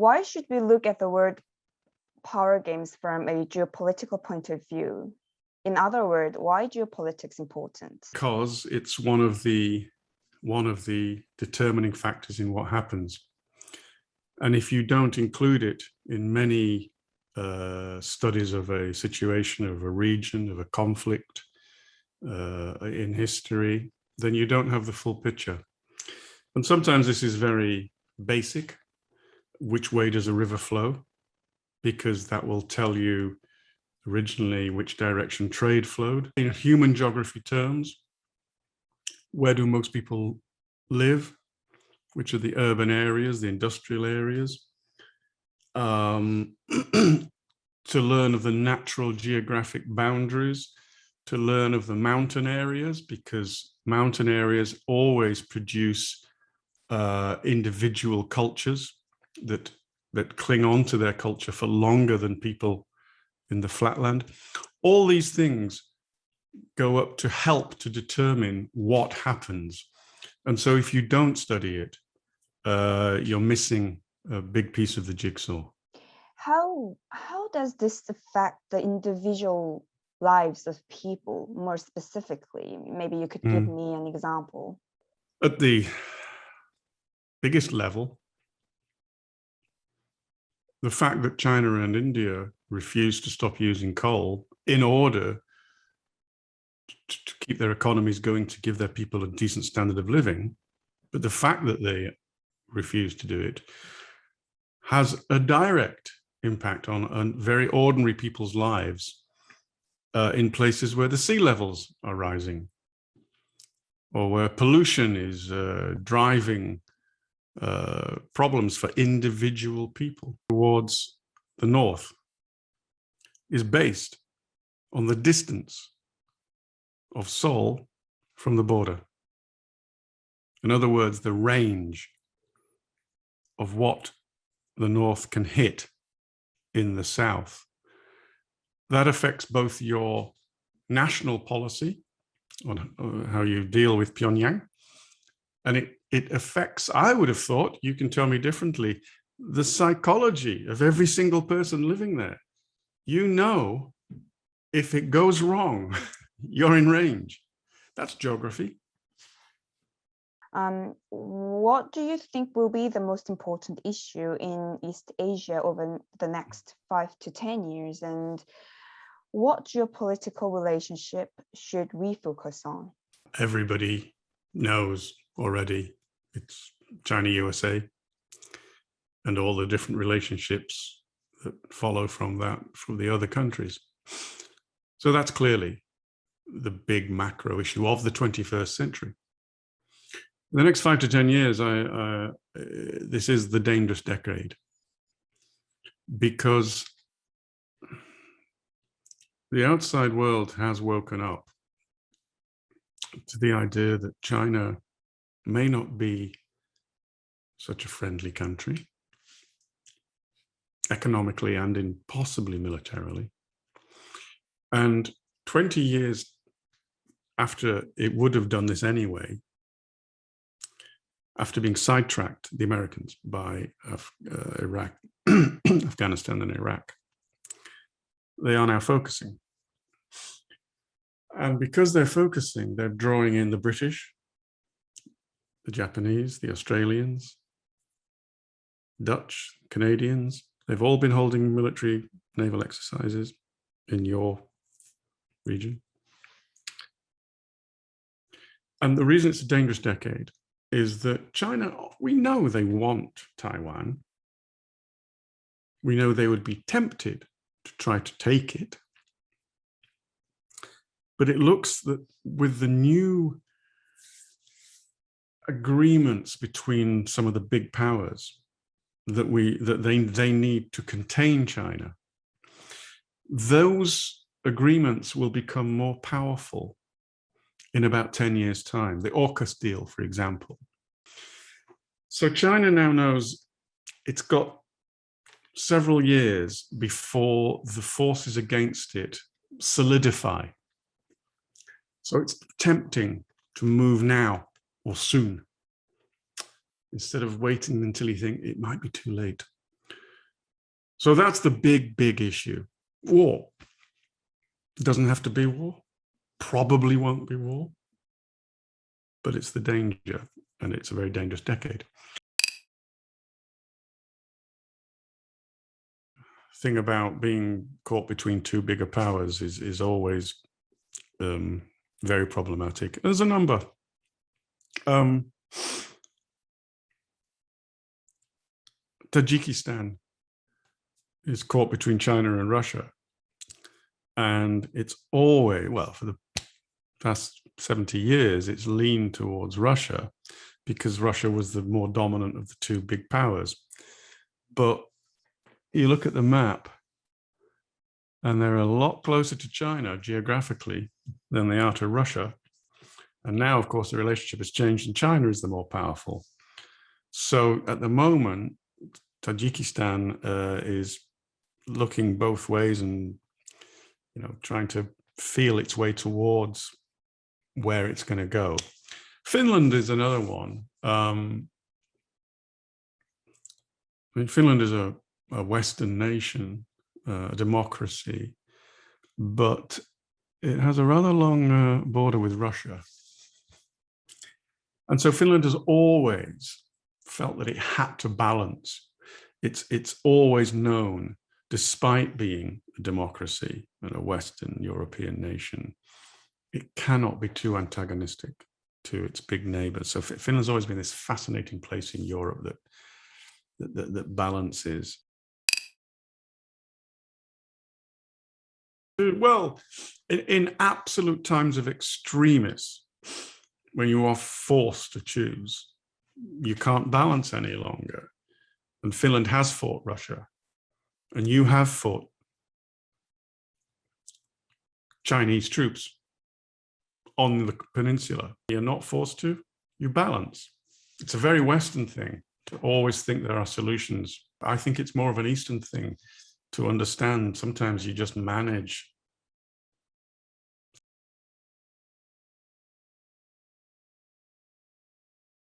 why should we look at the word power games from a geopolitical point of view? In other words, why geopolitics important? Because it's one of the determining factors in what happens. And if you don't include it in many studies of a situation, of a region, of a conflict in history, then you don't have the full picture. And sometimes this is very basic. Which way does a river flow? Because that will tell you originally which direction trade flowed. In human geography terms, where do most people live? Which are the urban areas, the industrial areas? To learn of the natural geographic boundaries, to learn of the mountain areas, because mountain areas always produce individual cultures that cling on to their culture for longer than people in the flatland. All these things go up to help to determine what happens. And so if you don't study it, you're missing a big piece of the jigsaw. How does this affect the individual lives of people more specifically? Maybe you could give me an example. At the biggest level, the fact that China and India refused to stop using coal in order to keep their economies going, to give their people a decent standard of living, but the fact that they refused to do it has a direct impact on very ordinary people's lives in places where the sea levels are rising, or where pollution is driving problems for individual people. Towards the north is based on the distance of Seoul from the border. In other words, the range of what the north can hit in the south. That affects both your national policy on how you deal with Pyongyang, and it affects, I would have thought, you can tell me differently, the psychology of every single person living there. You know, if it goes wrong, you're in range. That's geography. What do you think will be the most important issue in East Asia over the next 5 to 10 years? And what geopolitical relationship should we focus on? Everybody knows already. It's China-USA and all the different relationships that follow from that, from the other countries. So that's clearly the big macro issue of the 21st century. In the next 5 to 10 years, this is the dangerous decade, because the outside world has woken up to the idea that China may not be such a friendly country, economically and possibly militarily. And 20 years after it would have done this anyway, after being sidetracked, the Americans, by Iraq, Afghanistan and Iraq, they are now focusing. And because they're focusing, they're drawing in the British, the Japanese, the Australians, Dutch, Canadians. They've all been holding military naval exercises in your region. And the reason it's a dangerous decade is that China, we know they want Taiwan. We know they would be tempted to try to take it. But it looks that with the new agreements between some of the big powers that they need to contain China, those agreements will become more powerful in about 10 years' time. The AUKUS deal, for example. So China now knows it's got several years before the forces against it solidify. So it's tempting to move now or soon, instead of waiting until you think it might be too late. So that's the big issue. War. It doesn't have to be war. Probably won't be war. But it's the danger, and it's a very dangerous decade. Thing about being caught between two bigger powers is always very problematic. There's a number. Tajikistan is caught between China and Russia. And it's always, well, for the past 70 years, it's leaned towards Russia because Russia was the more dominant of the two big powers. But you look at the map, and they're a lot closer to China geographically than they are to Russia. And now, of course, the relationship has changed and China is the more powerful. So at the moment, Tajikistan is looking both ways and, you know, trying to feel its way towards where it's going to go. Finland is another one. I mean, Finland is a Western nation, a democracy, but it has a rather long border with Russia. And so Finland has always felt that it had to balance. It's always known, despite being a democracy and a Western European nation, it cannot be too antagonistic to its big neighbors. So Finland's always been this fascinating place in Europe that balances. Well, in absolute times of extremis, when you are forced to choose, you can't balance any longer. And Finland has fought Russia, and you have fought Chinese troops on the peninsula. You're not forced to, you balance. It's a very Western thing to always think there are solutions. I think it's more of an Eastern thing to understand sometimes you just manage